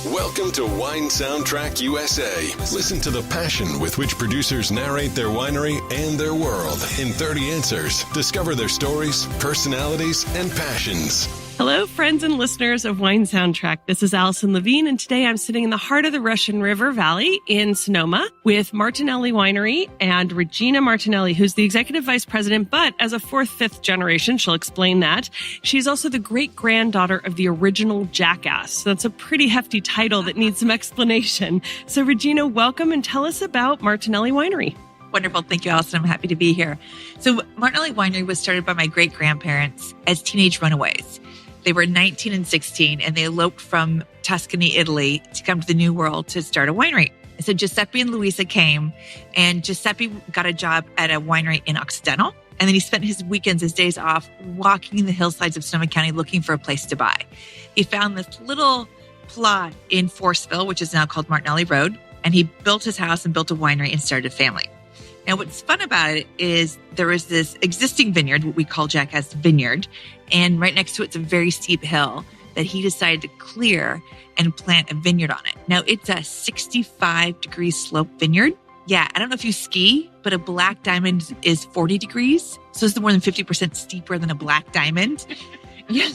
Welcome to Wine Soundtrack USA. Listen to the passion with which producers narrate their winery and their world in 30 answers. Discover their stories, personalities, and passions. Hello, friends and listeners of Wine Soundtrack. This is Allison Levine, and today I'm sitting in the heart of the Russian River Valley in Sonoma with Martinelli Winery and Regina Martinelli, who's the executive vice president, but as a fourth, fifth generation, she'll explain that. She's also the great-granddaughter of the original Jackass. So that's a pretty hefty title that needs some explanation. So Regina, welcome and tell us about Martinelli Winery. Wonderful. Thank you, Allison. I'm happy to be here. So Martinelli Winery was started by my great-grandparents as teenage runaways. They were 19 and 16, and they eloped from Tuscany, Italy, to come to the New World to start a winery. So Giuseppe and Luisa came, and Giuseppe got a job at a winery in Occidental. And then he spent his weekends, his days off, walking in the hillsides of Sonoma County looking for a place to buy. He found this little plot in Forestville, which is now called Martinelli Road, and he built his house and built a winery and started a family. Now, what's fun about it is there is this existing vineyard, what we call Jackass Vineyard, and right next to it's a very steep hill that he decided to clear and plant a vineyard on it. Now, it's a 65-degree slope vineyard. Yeah, I don't know if you ski, but a black diamond is 40 degrees. So it's more than 50% steeper than a black diamond. Yeah,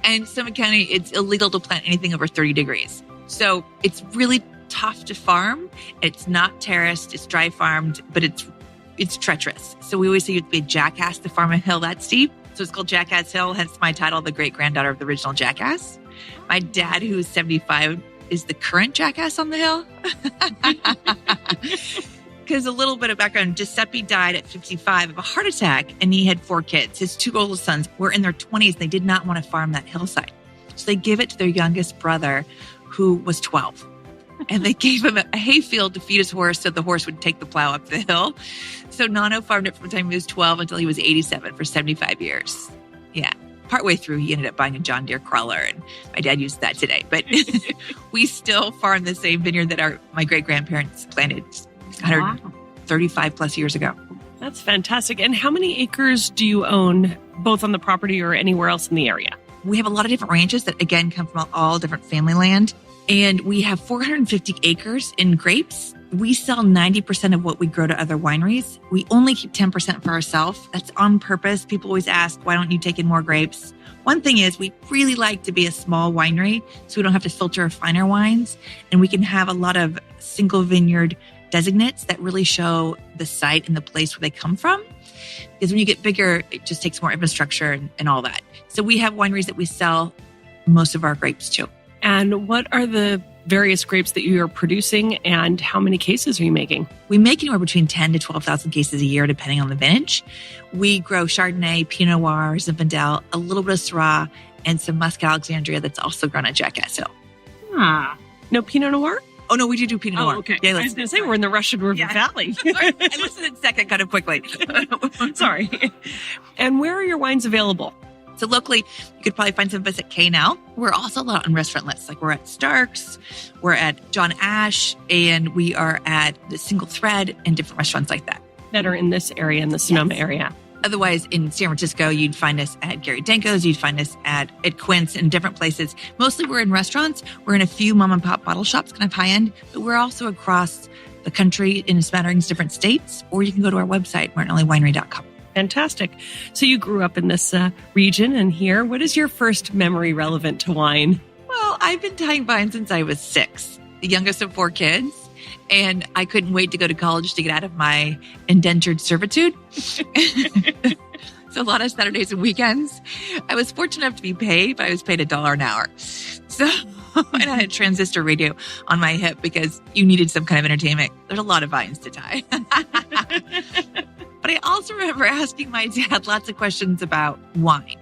and Sonoma County, it's illegal to plant anything over 30 degrees. So it's really tough to farm. It's not terraced, it's dry farmed, but it's treacherous. So we always say you have to be a jackass to farm a hill that steep. So it's called Jackass Hill, hence my title, the great-granddaughter of the original Jackass. My dad, who's 75, is the current Jackass on the hill. Because a little bit of background, Giuseppe died at 55 of a heart attack, and he had 4 kids. His 2 oldest sons were in their 20s, and they did not want to farm that hillside. So they give it to their youngest brother, who was 12. And they gave him a hayfield to feed his horse so the horse would take the plow up the hill. So Nano farmed it from the time he was 12 until he was 87 for 75 years. Yeah. Partway through, he ended up buying a John Deere crawler, and my dad used that today. But we still farm the same vineyard that my great-grandparents planted 135 plus years ago. That's fantastic. And how many acres do you own, both on the property or anywhere else in the area? We have a lot of different ranches that, again, come from all different family land. And we have 450 acres in grapes. We sell 90% of what we grow to other wineries. We only keep 10% for ourselves. That's on purpose. People always ask, why don't you take in more grapes? One thing is we really like to be a small winery so we don't have to filter finer wines. And we can have a lot of single vineyard designates that really show the site and the place where they come from. Because when you get bigger, it just takes more infrastructure and all that. So we have wineries that we sell most of our grapes to. And what are the various grapes that you are producing, and how many cases are you making? We make anywhere between 10 to 12,000 cases a year, depending on the vintage. We grow Chardonnay, Pinot Noir, Zinfandel, a little bit of Syrah, and some Muscat Alexandria that's also grown at Jackass Hill. No Pinot Noir? Oh, no, we do Pinot Noir. Okay. Yeah, I was going to say, we're in the Russian River Valley. Sorry, I listened in second kind of quickly. Sorry. And where are your wines available? So locally, you could probably find some of us at K-Now. We're also a lot on restaurant lists. Like we're at Stark's, we're at John Ash, and we are at the Single Thread and different restaurants like that. That are in this area, in the Sonoma area. Otherwise, in San Francisco, you'd find us at Gary Denko's, you'd find us at Quince and different places. Mostly we're in restaurants. We're in a few mom and pop bottle shops, kind of high end, but we're also across the country in smatterings, different states, or you can go to our website, martinelliwinery.com. Fantastic. So you grew up in this region and here. What is your first memory relevant to wine? Well, I've been tying vines since I was 6, the youngest of 4 kids. And I couldn't wait to go to college to get out of my indentured servitude. So a lot of Saturdays and weekends. I was fortunate enough to be paid, but I was paid $1 an hour. So and I had a transistor radio on my hip because you needed some kind of entertainment. There's a lot of vines to tie. But I also remember asking my dad lots of questions about wine,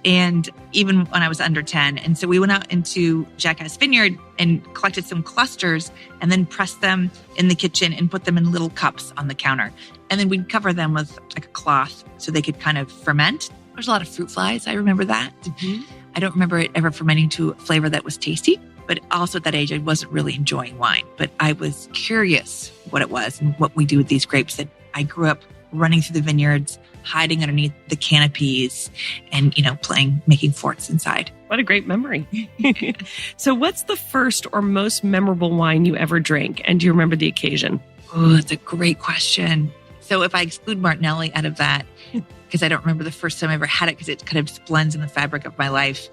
and even when I was under 10. And so we went out into Jackass Vineyard and collected some clusters and then pressed them in the kitchen and put them in little cups on the counter. And then we'd cover them with like a cloth so they could kind of ferment. There's a lot of fruit flies. I remember that. Mm-hmm. I don't remember it ever fermenting to a flavor that was tasty. But also at that age, I wasn't really enjoying wine. But I was curious what it was and what we do with these grapes that I grew up running through the vineyards, hiding underneath the canopies and, making forts inside. What a great memory. So what's the first or most memorable wine you ever drank? And do you remember the occasion? Oh, that's a great question. So if I exclude Martinelli out of that, because I don't remember the first time I ever had it because it kind of just blends in the fabric of my life,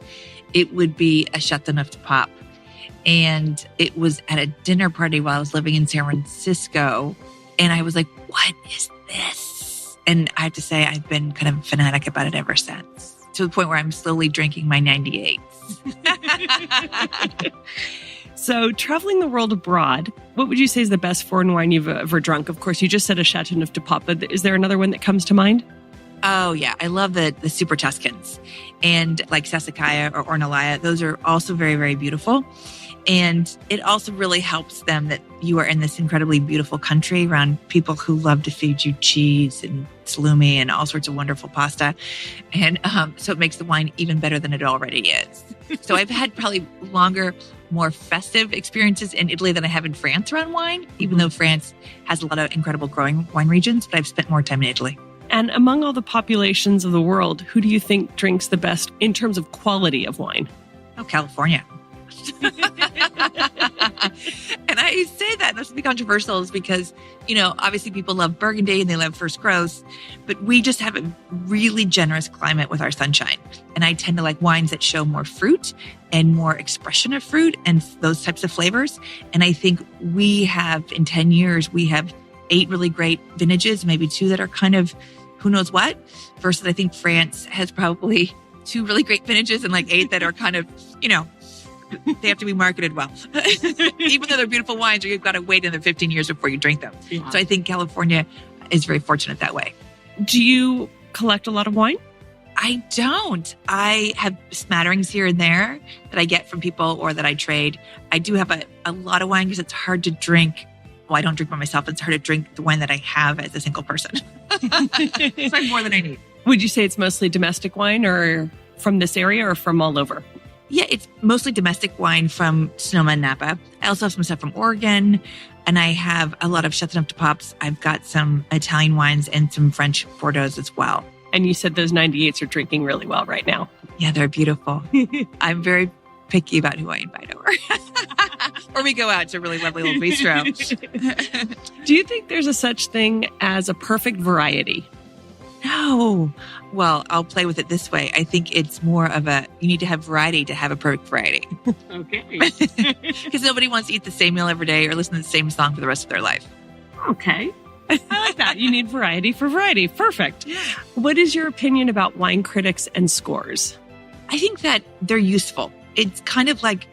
it would be a Chateauneuf de Pape. And it was at a dinner party while I was living in San Francisco. And I was like, what is this? And I have to say, I've been kind of a fanatic about it ever since, to the point where I'm slowly drinking my 98s. So traveling the world abroad, what would you say is the best foreign wine you've ever drunk? Of course, you just said a Chateauneuf de Pape, but is there another one that comes to mind? Oh, yeah. I love the Super Tuscans. And like Sassicaia or Ornellaia, those are also very, very beautiful. And it also really helps them that you are in this incredibly beautiful country around people who love to feed you cheese and salumi and all sorts of wonderful pasta. And so it makes the wine even better than it already is. So I've had probably longer, more festive experiences in Italy than I have in France around wine, even though France has a lot of incredible growing wine regions, but I've spent more time in Italy. And among all the populations of the world, who do you think drinks the best in terms of quality of wine? Oh, California. And I say that, that's to be controversial, is because, obviously people love Burgundy and they love First Growth, but we just have a really generous climate with our sunshine. And I tend to like wines that show more fruit and more expression of fruit and those types of flavors. And I think we have, in 10 years, we have 8 really great vintages, maybe 2 that are kind of who knows what, versus I think France has probably 2 really great vintages and like 8 that are kind of, they have to be marketed well. Even though they're beautiful wines, you've got to wait another 15 years before you drink them. Yeah. So I think California is very fortunate that way. Do you collect a lot of wine? I don't. I have smatterings here and there that I get from people or that I trade. I do have a lot of wine because it's hard to drink. Well, I don't drink by myself. It's hard to drink the wine that I have as a single person. So I have more than I need. Would you say it's mostly domestic wine or from this area or from all over? Yeah, it's mostly domestic wine from Sonoma and Napa. I also have some stuff from Oregon, and I have a lot of Chateauneuf de Papes. I've got some Italian wines and some French Bordeaux as well. And you said those 98s are drinking really well right now. Yeah, they're beautiful. I'm very picky about who I invite over. Or we go out to a really lovely little bistro. Do you think there's a such thing as a perfect variety? No. Well, I'll play with it this way. I think it's more of you need to have variety to have a perfect variety. Okay. Because nobody wants to eat the same meal every day or listen to the same song for the rest of their life. Okay. I like that. You need variety for variety. Perfect. Yeah. What is your opinion about wine critics and scores? I think that they're useful. It's kind of like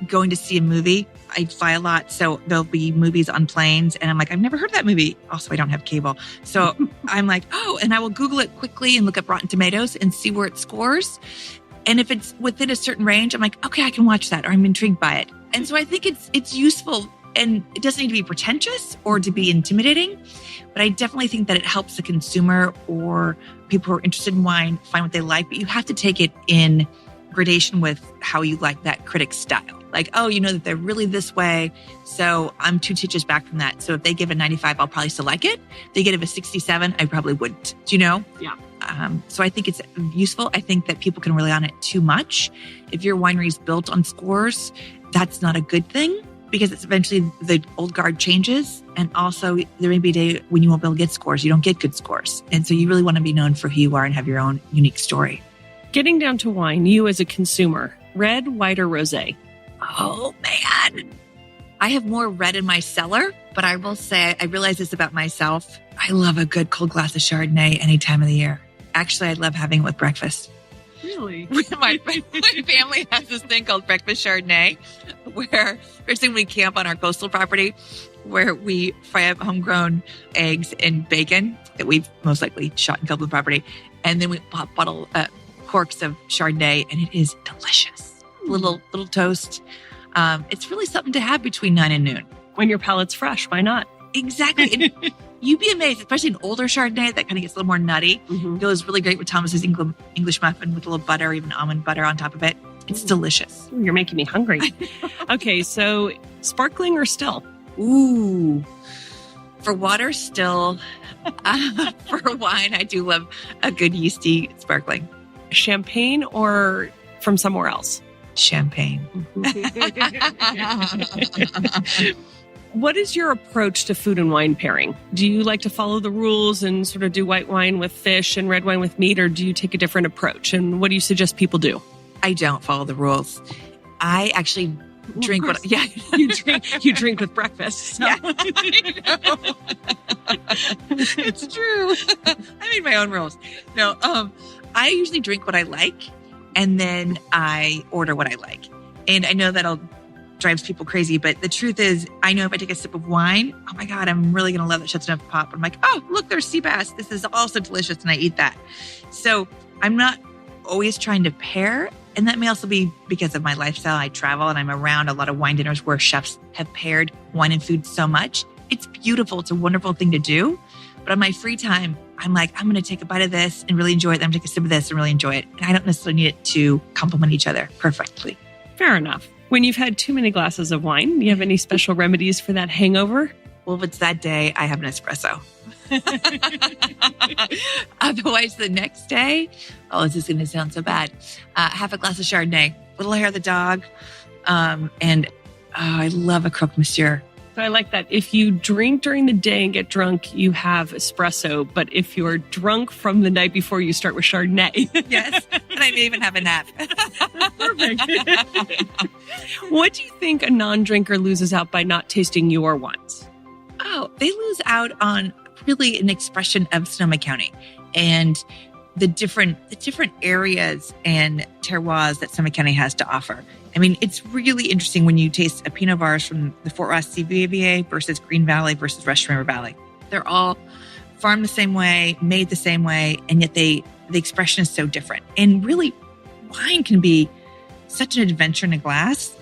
going to see a movie. I fly a lot, so there'll be movies on planes, and I'm like, I've never heard of that movie. Also, I don't have cable. So I'm like, and I will Google it quickly and look up Rotten Tomatoes and see where it scores. And if it's within a certain range, I'm like, okay, I can watch that, or I'm intrigued by it. And so I think it's useful, and it doesn't need to be pretentious or to be intimidating, but I definitely think that it helps the consumer or people who are interested in wine find what they like, but you have to take it in gradation with how you like that critic's style. Like, that they're really this way, so I'm 2 stitches back from that. So if they give a 95, I'll probably still like it. If they give a 67, I probably wouldn't. Do you know? Yeah. So I think it's useful. I think that people can rely on it too much. If your winery is built on scores, that's not a good thing because it's eventually the old guard changes. And also there may be a day when you won't be able to get scores. You don't get good scores. And so you really want to be known for who you are and have your own unique story. Getting down to wine, you as a consumer, red, white, or rosé? Oh, man. I have more red in my cellar, but I will say, I realize this about myself. I love a good cold glass of Chardonnay any time of the year. Actually, I love having it with breakfast. Really? My family has this thing called breakfast Chardonnay, where first thing we camp on our coastal property, where we fry up homegrown eggs and bacon that we've most likely shot and killed on the property. And then we pop corks of Chardonnay, and it is delicious. Little toast. It's really something to have between 9 and noon. When your palate's fresh, why not? Exactly. And you'd be amazed, especially an older Chardonnay that kind of gets a little more nutty. Mm-hmm. Goes really great with Thomas's English muffin with a little butter, even almond butter on top of it. It's delicious. Ooh, you're making me hungry. Okay, so sparkling or still? Ooh. For water, still. For wine, I do love a good yeasty sparkling. Champagne or from somewhere else? Champagne. What is your approach to food and wine pairing? Do you like to follow the rules and sort of do white wine with fish and red wine with meat, or do you take a different approach? And what do you suggest people do? I don't follow the rules. I actually drink what... Yeah. You drink with breakfast. So. Yeah. I know. It's true. I made my own rules. No, I usually drink what I like, and then I order what I like. And I know that'll drives people crazy, but the truth is, I know if I take a sip of wine, oh my God, I'm really going to love that Chateauneuf pop. I'm like, oh, look, there's sea bass. This is also delicious, and I eat that. So I'm not always trying to pair, and that may also be because of my lifestyle. I travel, and I'm around a lot of wine dinners where chefs have paired wine and food so much. It's beautiful. It's a wonderful thing to do. But on my free time, I'm like, I'm going to take a bite of this and really enjoy it. Then I'm going to take a sip of this and really enjoy it. And I don't necessarily need it to complement each other perfectly. Fair enough. When you've had too many glasses of wine, do you have any special remedies for that hangover? Well, if it's that day, I have an espresso. Otherwise, the next day, oh, this is going to sound so bad. Half a glass of Chardonnay, little hair of the dog, and I love a croque monsieur. So I like that. If you drink during the day and get drunk, you have espresso. But if you're drunk from the night before, you start with Chardonnay. Yes, and I may even have a nap. Perfect. What do you think a non-drinker loses out by not tasting your wines? Oh, they lose out on really an expression of Sonoma County and the different areas and terroirs that Sonoma County has to offer. I mean, it's really interesting when you taste a Pinot Vars from the Fort Ross CVA versus Green Valley versus Russian River Valley. They're all farmed the same way, made the same way, and yet the expression is so different. And really, wine can be such an adventure in a glass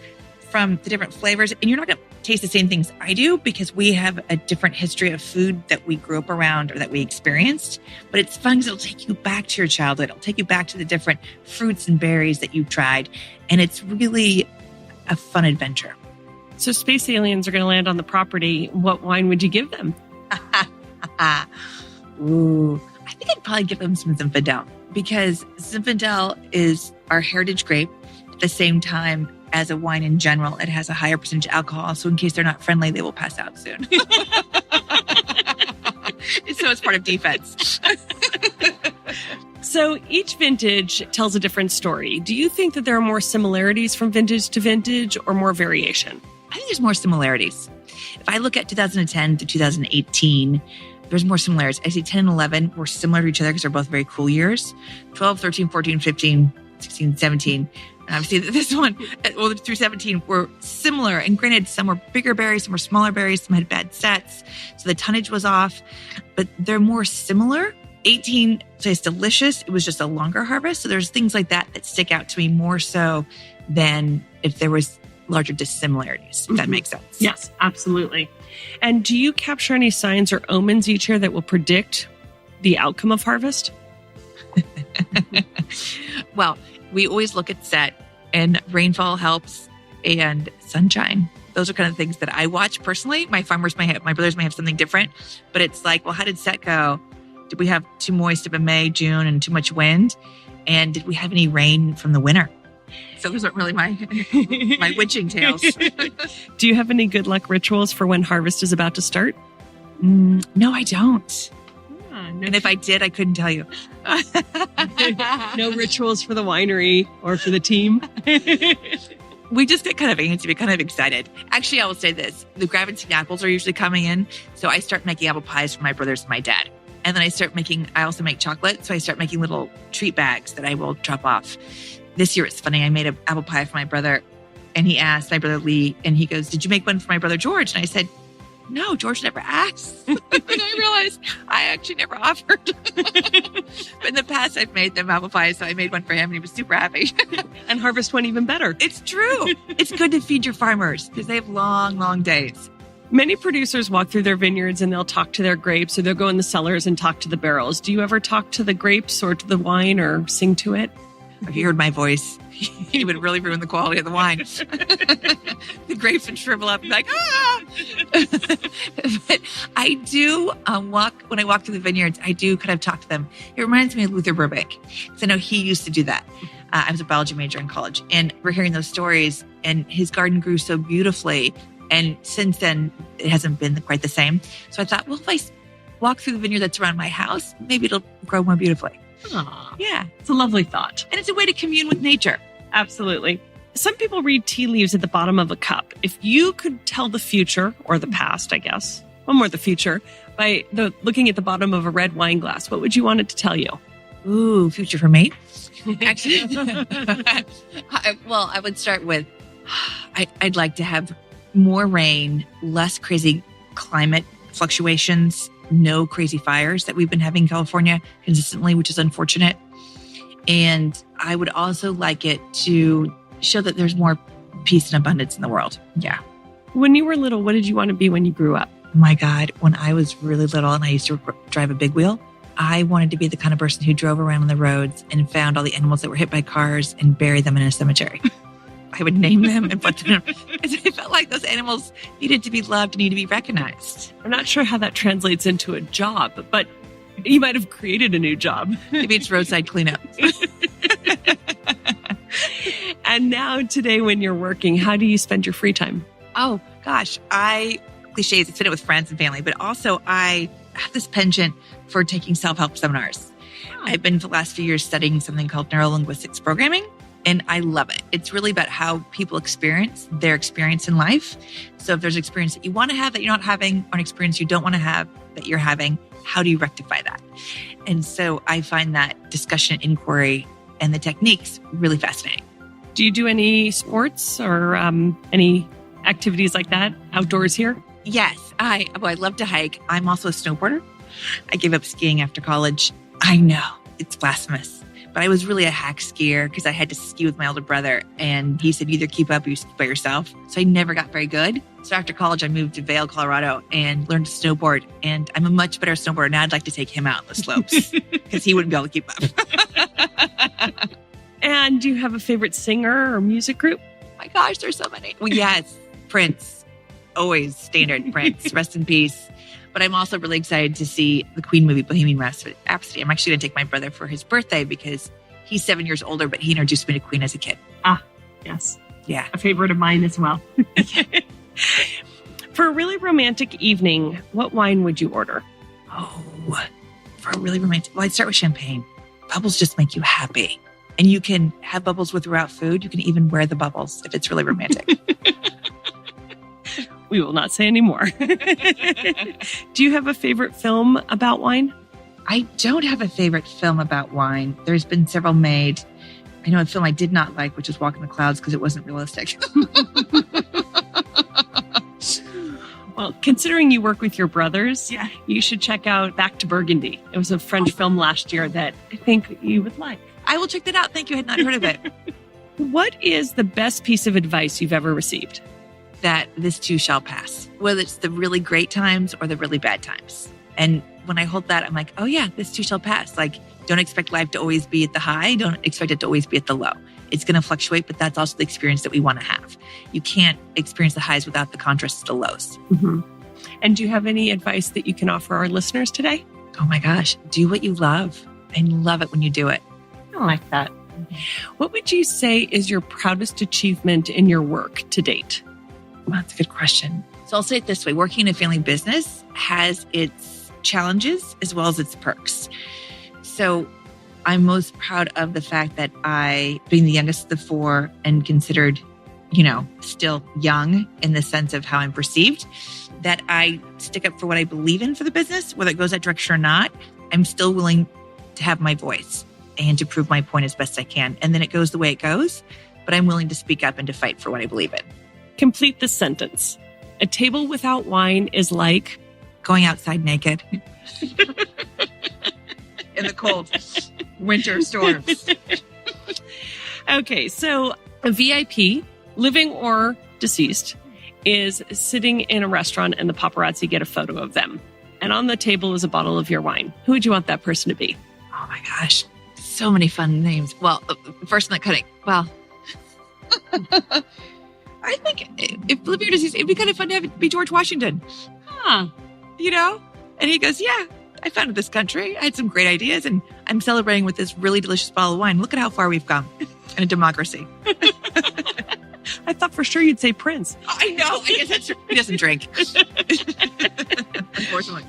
from the different flavors. And you're not going to taste the same things I do because we have a different history of food that we grew up around or that we experienced. But it's fun because it'll take you back to your childhood. It'll take you back to the different fruits and berries that you've tried. And it's really a fun adventure. So space aliens are going to land on the property. What wine would you give them? Ooh, I think I'd probably give them some Zinfandel because Zinfandel is our heritage grape. At the same time, as a wine in general, it has a higher percentage of alcohol. So in case they're not friendly, they will pass out soon. So it's part of defense. So each vintage tells a different story. Do you think that there are more similarities from vintage to vintage or more variation? I think there's more similarities. If I look at 2010 to 2018, there's more similarities. I see 10 and 11 were similar to each other because they're both very cool years. 12, 13, 14, 15, 16, 17. And obviously this one, well, through 17 were similar. And granted, some were bigger berries, some were smaller berries, some had bad sets. So the tonnage was off, but they're more similar. 18 tastes delicious. It was just a longer harvest. So there's things like that stick out to me more so than if there was larger dissimilarities, if that makes sense. Yes, absolutely. And do you capture any signs or omens each year that will predict the outcome of harvest? Well, we always look at set, and rainfall helps, and sunshine. Those are kind of things that I watch personally. My brothers may have something different, but it's like, well, how did set go? Did we have too moist of a May, June, and too much wind? And did we have any rain from the winter? So those aren't really my witching tales. Do you have any good luck rituals for when harvest is about to start? No, I don't. No. And if I did, I couldn't tell you. No rituals for the winery or for the team? We just get kind of antsy, we kind of excited. Actually, I will say this. The Graventine apples are usually coming in. So I start making apple pies for my brothers and my dad. And then I also make chocolate. So I start making little treat bags that I will drop off. This year, it's funny. I made an apple pie for my brother, and he asked my brother Lee, and he goes, "Did you make one for my brother George?" And I said, "No, George never asked." And I realized I actually never offered. But in the past, I've made them apple pies, so I made one for him, and he was super happy. And harvest went even better. It's true. It's good to feed your farmers because they have long, long days. Many producers walk through their vineyards and they'll talk to their grapes, or they'll go in the cellars and talk to the barrels. Do you ever talk to the grapes or to the wine or sing to it? If you heard my voice, it would really ruin the quality of the wine. The grapes would shrivel up and be like, ah! But I do when I walk through the vineyards, I do kind of talk to them. It reminds me of Luther Burbank. So I know he used to do that. I was a biology major in college, and we're hearing those stories, and his garden grew so beautifully. And since then, it hasn't been quite the same. So I thought, well, if I walk through the vineyard that's around my house, maybe it'll grow more beautifully. Aww. Yeah. It's a lovely thought. And it's a way to commune with nature. Absolutely. Some people read tea leaves at the bottom of a cup. If you could tell the future, or the past, I guess, well, more the future, by looking at the bottom of a red wine glass, what would you want it to tell you? Ooh, future for me. Actually, I would start with, I'd like to have more rain, less crazy climate fluctuations, no crazy fires that we've been having in California consistently, which is unfortunate. And I would also like it to show that there's more peace and abundance in the world. Yeah. When you were little, what did you want to be when you grew up? Oh my God, when I was really little and I used to drive a big wheel, I wanted to be the kind of person who drove around on the roads and found all the animals that were hit by cars and buried them in a cemetery. I would name them and put them. I felt like those animals needed to be loved and needed to be recognized. I'm not sure how that translates into a job, but you might have created a new job. Maybe it's roadside cleanup. And now today when you're working, how do you spend your free time? Oh, gosh. Cliches, I spend it with friends and family, but also I have this penchant for taking self-help seminars. Oh. I've been for the last few years studying something called neuro-linguistics programming, and I love it. It's really about how people experience their experience in life. So if there's an experience that you want to have that you're not having, or an experience you don't want to have that you're having, how do you rectify that? And so I find that discussion and inquiry and the techniques really fascinating. Do you do any sports or any activities like that outdoors here? Yes, I love to hike. I'm also a snowboarder. I gave up skiing after college. I know, it's blasphemous. But I was really a hack skier because I had to ski with my older brother. And he said, either keep up or you ski by yourself. So I never got very good. So after college, I moved to Vail, Colorado and learned to snowboard. And I'm a much better snowboarder. Now I'd like to take him out on the slopes because he wouldn't be able to keep up. And do you have a favorite singer or music group? My gosh, there's so many. Well, yes, Prince. Always standard Prince. Rest in peace. But I'm also really excited to see the Queen movie, Bohemian Rhapsody. I'm actually going to take my brother for his birthday because he's 7 years older, but he introduced me to Queen as a kid. Ah, yes. Yeah. A favorite of mine as well. For a really romantic evening, what wine would you order? Oh, for a really romantic... Well, I'd start with champagne. Bubbles just make you happy. And you can have bubbles without food. You can even wear the bubbles if it's really romantic. We will not say any more. Do you have a favorite film about wine? I don't have a favorite film about wine. There's been several made. I know a film I did not like, which is Walk in the Clouds, because it wasn't realistic. Well, considering you work with your brothers, you should check out Back to Burgundy. It was a French film last year that I think you would like. I will check that out. Thank you. I had not heard of it. What is the best piece of advice you've ever received? That this too shall pass, whether it's the really great times or the really bad times. And when I hold that, I'm like, oh yeah, this too shall pass. Like, don't expect life to always be at the high. Don't expect it to always be at the low. It's going to fluctuate, but that's also the experience that we want to have. You can't experience the highs without the contrast to the lows. Mm-hmm. And do you have any advice that you can offer our listeners today? Oh my gosh, do what you love and love it when you do it. I like that. What would you say is your proudest achievement in your work to date? Well, that's a good question. So I'll say it this way. Working in a family business has its challenges as well as its perks. So I'm most proud of the fact that being the youngest of the four and considered, still young in the sense of how I'm perceived, that I stick up for what I believe in for the business, whether it goes that direction or not. I'm still willing to have my voice and to prove my point as best I can. And then it goes the way it goes, but I'm willing to speak up and to fight for what I believe in. Complete this sentence. A table without wine is like going outside naked in the cold winter storms. Okay, so a VIP, living or deceased, is sitting in a restaurant and the paparazzi get a photo of them. And on the table is a bottle of your wine. Who would you want that person to be? Oh my gosh, so many fun names. Well, the person that I think if Olivia disease, it'd be kind of fun to have it be George Washington. Huh. You know? And he goes, yeah, I founded this country. I had some great ideas, and I'm celebrating with this really delicious bottle of wine. Look at how far we've come in a democracy. I thought for sure you'd say Prince. Oh, I know. I guess that's true. He doesn't drink. Unfortunately.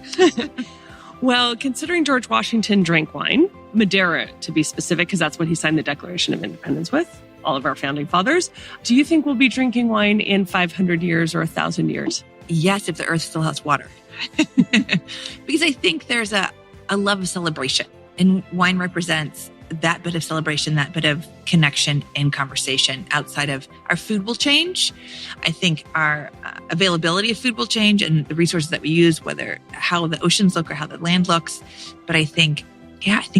Well, considering George Washington drank wine, Madeira to be specific, because that's what he signed the Declaration of Independence with, all of our founding fathers. Do you think we'll be drinking wine in 500 years or 1,000 years? Yes, if the earth still has water. Because I think there's a love of celebration, and wine represents that bit of celebration, that bit of connection and conversation. Outside of our food will change. I think our availability of food will change, and the resources that we use, whether how the oceans look or how the land looks. But I think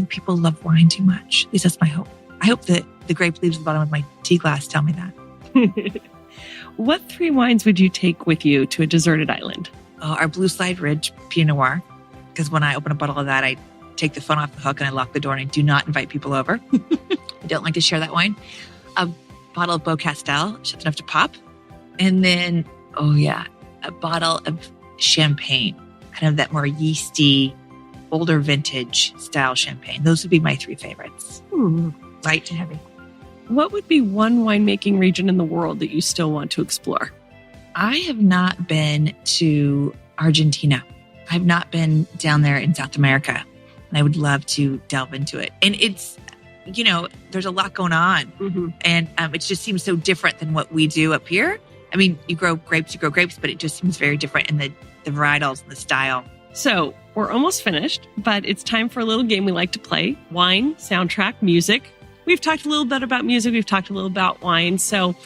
people love wine too much. At least that's my hope. I hope that the grape leaves at the bottom of my tea glass tell me that. What 3 wines would you take with you to a deserted island? Our Blue Slide Ridge Pinot Noir, because when I open a bottle of that, I take the phone off the hook and I lock the door, and I do not invite people over. I don't like to share that wine. A bottle of Beaucastel, just enough to pop. And then, a bottle of champagne, kind of that more yeasty, older vintage style champagne. Those would be my 3 favorites. Light and heavy. What would be one winemaking region in the world that you still want to explore? I have not been to Argentina. I've not been down there in South America, and I would love to delve into it. And it's, there's a lot going on, and it just seems so different than what we do up here. I mean, you grow grapes, but it just seems very different in the varietals and the style. So we're almost finished, but it's time for a little game we like to play. Wine, soundtrack, music. We've talked a little bit about music. We've talked a little about wine. So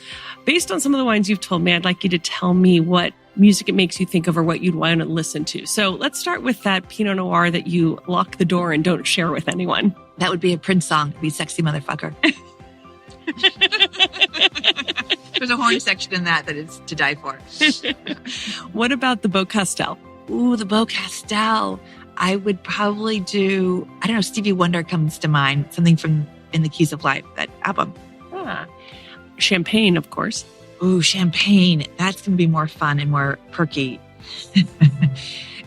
based on some of the wines you've told me, I'd like you to tell me what music it makes you think of or what you'd want to listen to. So let's start with that Pinot Noir that you lock the door and don't share with anyone. That would be a Prince song. It'd be Sexy Motherfucker. There's a horn section in that is to die for. What about the Beaucastel? Ooh, the Beaucastel. I would probably do, Stevie Wonder comes to mind. Something from In the Keys of Life, that album. Champagne, of course. Ooh, champagne. That's going to be more fun and more perky.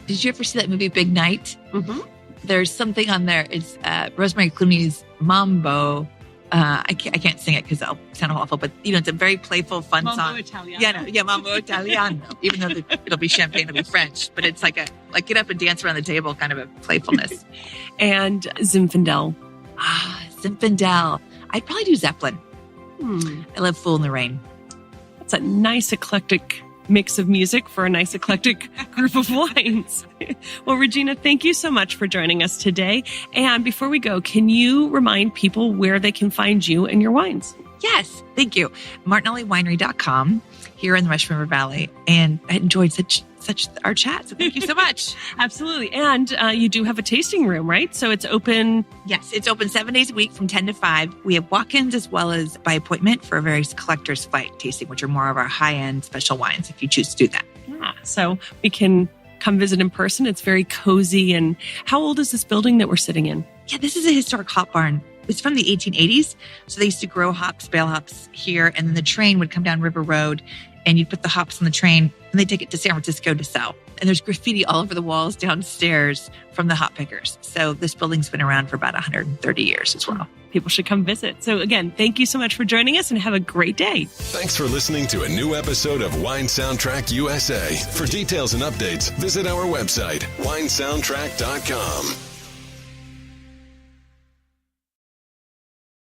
Did you ever see that movie, Big Night? Mm-hmm. There's something on there. It's Rosemary Clooney's Mambo. I can't sing it because I'll sound awful, but it's a very playful, fun Mambo song. Italiano. Yeah, Mambo Italiano. Even though it'll be champagne, it'll be French, but it's like get up and dance around the table kind of a playfulness. And Zinfandel. Zinfandel. I'd probably do Zeppelin. I love Fool in the Rain. That's a nice eclectic mix of music for a nice eclectic group of wines. Well, Regina, thank you so much for joining us today. And before we go, can you remind people where they can find you and your wines? Yes, thank you. MartinelliWinery.com here in the Russian River Valley. And I enjoyed such our chat. So thank you so much. Absolutely. And you do have a tasting room, right? So it's open. Yes, it's open 7 days a week from 10 to 5. We have walk-ins as well as by appointment for a very collector's flight tasting, which are more of our high-end special wines if you choose to do that. Yeah. So we can come visit in person. It's very cozy. And how old is this building that we're sitting in? Yeah, this is a historic hop barn. It's from the 1880s. So they used to grow hops, bale hops here. And then the train would come down River Road and you'd put the hops on the train and they'd take it to San Francisco to sell. And there's graffiti all over the walls downstairs from the hop pickers. So this building's been around for about 130 years as well. People should come visit. So again, thank you so much for joining us and have a great day. Thanks for listening to a new episode of Wine Soundtrack USA. For details and updates, visit our website, winesoundtrack.com.